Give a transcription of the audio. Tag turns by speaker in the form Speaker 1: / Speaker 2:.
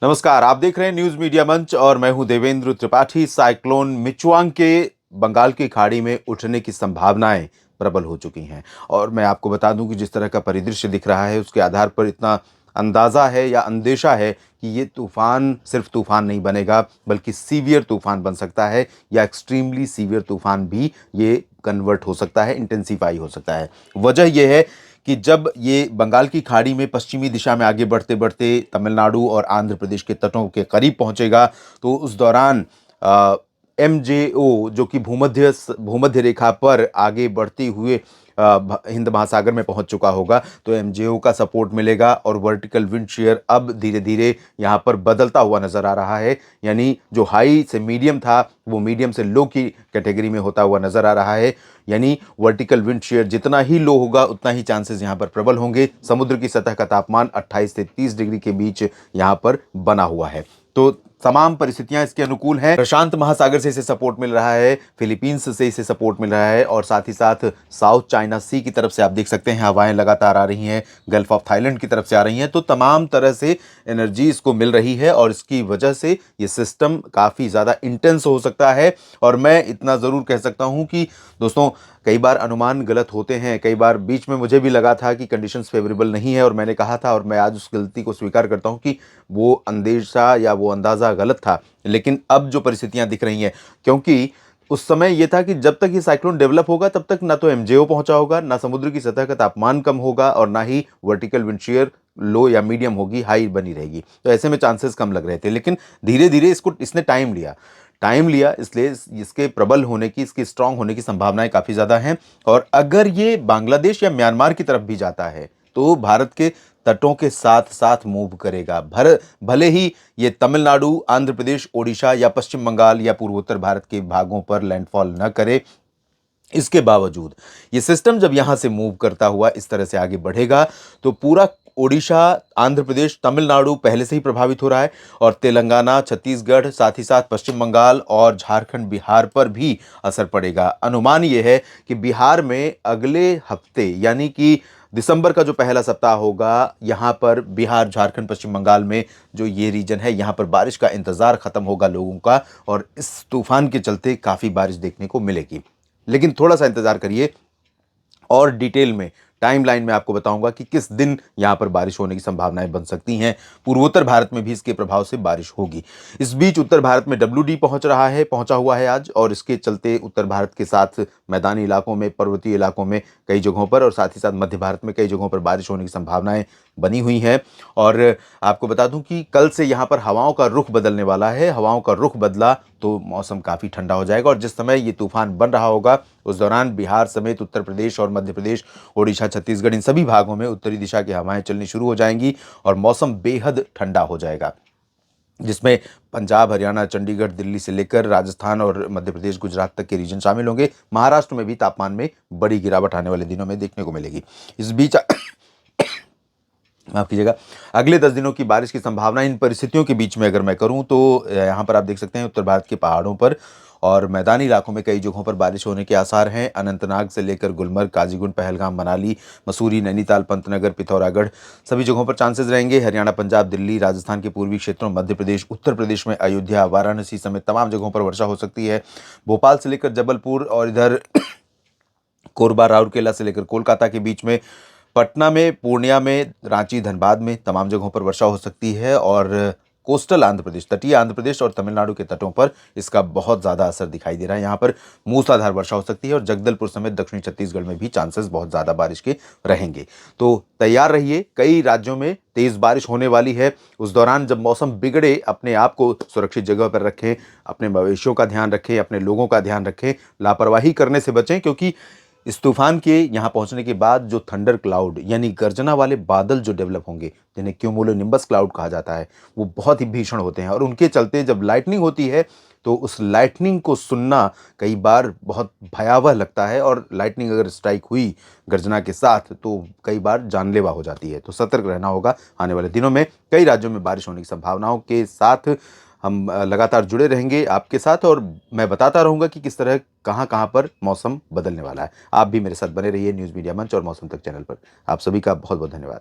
Speaker 1: नमस्कार, आप देख रहे हैं न्यूज मीडिया मंच और मैं हूं देवेंद्र त्रिपाठी। साइक्लोन मिचुआंग के बंगाल की खाड़ी में उठने की संभावनाएं प्रबल हो चुकी हैं और मैं आपको बता दूं कि जिस तरह का परिदृश्य दिख रहा है उसके आधार पर इतना अंदाजा है या अंदेशा है कि ये तूफान सिर्फ तूफान नहीं बनेगा बल्कि सीवियर तूफान बन सकता है या एक्सट्रीमली सीवियर तूफान भी ये कन्वर्ट हो सकता है, इंटेंसिफाई हो सकता है। वजह यह है कि जब ये बंगाल की खाड़ी में पश्चिमी दिशा में आगे बढ़ते बढ़ते तमिलनाडु और आंध्र प्रदेश के तटों के करीब पहुंचेगा तो उस दौरान एमजेओ जो कि भूमध्य भूमध्य रेखा पर आगे बढ़ते हुए हिंद महासागर में पहुंच चुका होगा, तो एमजेओ का सपोर्ट मिलेगा और वर्टिकल विंड शेयर अब धीरे धीरे यहां पर बदलता हुआ नजर आ रहा है। यानी जो हाई से मीडियम था वो मीडियम से लो की कैटेगरी में होता हुआ नजर आ रहा है। यानी वर्टिकल विंड शेयर जितना ही लो होगा उतना ही चांसेस यहां पर प्रबल होंगे। समुद्र की सतह का तापमान 28 से 30 डिग्री के बीच यहां पर बना हुआ है, तो तमाम परिस्थितियां इसके अनुकूल हैं। प्रशांत महासागर से इसे सपोर्ट मिल रहा है, फिलीपींस से इसे सपोर्ट मिल रहा है और साथ ही साथ साउथ चाइना सी की तरफ से आप देख सकते हैं हवाएं लगातार आ रही हैं, गल्फ ऑफ थाईलैंड की तरफ से आ रही हैं। तो तमाम तरह से एनर्जी इसको मिल रही है और इसकी वजह से ये सिस्टम काफ़ी ज़्यादा इंटेंस हो सकता है। और मैं इतना ज़रूर कह सकता हूँ कि दोस्तों, कई बार अनुमान गलत होते हैं, कई बार बीच में मुझे भी लगा था कि कंडीशंस फेवरेबल नहीं है और मैंने कहा था और मैं आज उस गलती को स्वीकार करता हूं कि वो अंदेशा या वो अंदाज़ा गलत था। लेकिन अब जो परिस्थितियां दिख रही हैं, क्योंकि उस समय ये था कि जब तक ये साइक्लोन डेवलप होगा तब तक ना तो एमजेओ पहुंचा होगा, ना समुद्र की सतह का तापमान कम होगा और ना ही वर्टिकल विंड शेयर लो या मीडियम होगी, हाई बनी रहेगी। तो ऐसे में चांसेस कम लग रहे थे, लेकिन धीरे धीरे इसने टाइम लिया, इसलिए इसके प्रबल होने की, इसके स्ट्रांग होने की संभावनाएं काफ़ी ज़्यादा हैं। और अगर ये बांग्लादेश या म्यांमार की तरफ भी जाता है तो भारत के तटों के साथ साथ मूव करेगा। भले ही ये तमिलनाडु, आंध्र प्रदेश, ओडिशा या पश्चिम बंगाल या पूर्वोत्तर भारत के भागों पर लैंडफॉल न करे, इसके बावजूद ये सिस्टम जब यहां से मूव करता हुआ इस तरह से आगे बढ़ेगा तो पूरा ओडिशा, आंध्र प्रदेश, तमिलनाडु पहले से ही प्रभावित हो रहा है और तेलंगाना, छत्तीसगढ़, साथ ही साथ पश्चिम बंगाल और झारखंड, बिहार पर भी असर पड़ेगा। अनुमान यह है कि बिहार में अगले हफ्ते यानी कि दिसंबर का जो पहला सप्ताह होगा, यहां पर बिहार, झारखंड, पश्चिम बंगाल में जो ये रीजन है यहां पर बारिश का इंतजार खत्म होगा लोगों का और इस तूफान के चलते काफी बारिश देखने को मिलेगी। लेकिन थोड़ा सा इंतजार करिए और डिटेल में टाइमलाइन में आपको बताऊंगा कि किस दिन यहां पर बारिश होने की संभावनाएं बन सकती हैं। पूर्वोत्तर भारत में भी इसके प्रभाव से बारिश होगी। इस बीच उत्तर भारत में डब्ल्यूडी पहुंचा हुआ है आज और इसके चलते उत्तर भारत के साथ मैदानी इलाकों में, पर्वतीय इलाकों में कई जगहों पर और साथ ही साथ मध्य भारत में कई जगहों पर बारिश होने की संभावनाएं बनी हुई हैं। और आपको बता दूं कि कल से यहां पर हवाओं का रुख बदलने वाला है। हवाओं का रुख बदला तो मौसम काफ़ी ठंडा हो जाएगा और जिस समय ये तूफान बन रहा होगा उस दौरान बिहार समेत उत्तर प्रदेश और मध्य प्रदेश, ओडिशा, छत्तीसगढ़ इन सभी भागों में उत्तरी दिशा की हवाएं चलनी शुरू हो जाएंगी और मौसम बेहद ठंडा हो जाएगा, जिसमें पंजाब, हरियाणा, चंडीगढ़, दिल्ली से लेकर राजस्थान और मध्य प्रदेश, गुजरात तक के रीजन शामिल होंगे। महाराष्ट्र में भी तापमान में बड़ी गिरावट आने वाले दिनों में देखने को मिलेगी। इस बीच माफ कीजिएगा, अगले 10 दिनों की बारिश की संभावना इन परिस्थितियों के बीच में अगर मैं करूं तो यहाँ पर आप देख सकते हैं उत्तर भारत के पहाड़ों पर और मैदानी इलाकों में कई जगहों पर बारिश होने के आसार हैं। अनंतनाग से लेकर गुलमर्ग, काजीगुंड, पहलगाम, मनाली, मसूरी, नैनीताल, पंतनगर, पिथौरागढ़ सभी जगहों पर चांसेस रहेंगे। हरियाणा, पंजाब, दिल्ली, राजस्थान के पूर्वी क्षेत्रों, मध्य प्रदेश, उत्तर प्रदेश में अयोध्या, वाराणसी समेत तमाम जगहों पर वर्षा हो सकती है। भोपाल से लेकर जबलपुर और इधर कोरबा, राउरकेला से लेकर कोलकाता के बीच में, पटना में, पूर्णिया में, रांची, धनबाद में तमाम जगहों पर वर्षा हो सकती है और कोस्टल आंध्र प्रदेश, तटीय आंध्र प्रदेश और तमिलनाडु के तटों पर इसका बहुत ज़्यादा असर दिखाई दे रहा है। यहाँ पर मूसलाधार वर्षा हो सकती है और जगदलपुर समेत दक्षिणी छत्तीसगढ़ में भी चांसेस बहुत ज़्यादा बारिश के रहेंगे। तो तैयार रहिए, कई राज्यों में तेज़ बारिश होने वाली है। उस दौरान जब मौसम बिगड़े, अपने आप को सुरक्षित जगह पर रखें, अपने मवेशियों का ध्यान रखें, अपने लोगों का ध्यान रखें, लापरवाही करने से बचें, क्योंकि इस तूफान के यहाँ पहुंचने के बाद जो थंडर क्लाउड यानी गर्जना वाले बादल जो डेवलप होंगे, जिन्हें क्यूमुलोनिम्बस क्लाउड कहा जाता है, वो बहुत ही भीषण होते हैं और उनके चलते जब लाइटनिंग होती है तो उस लाइटनिंग को सुनना कई बार बहुत भयावह लगता है और लाइटनिंग अगर स्ट्राइक हुई गर्जना के साथ तो कई बार जानलेवा हो जाती है। तो सतर्क रहना होगा। आने वाले दिनों में कई राज्यों में बारिश होने की संभावनाओं के साथ हम लगातार जुड़े रहेंगे आपके साथ और मैं बताता रहूंगा कि किस तरह कहां पर मौसम बदलने वाला है। आप भी मेरे साथ बने रहिए न्यूज़ मीडिया मंच और मौसम तक चैनल पर। आप सभी का बहुत बहुत धन्यवाद।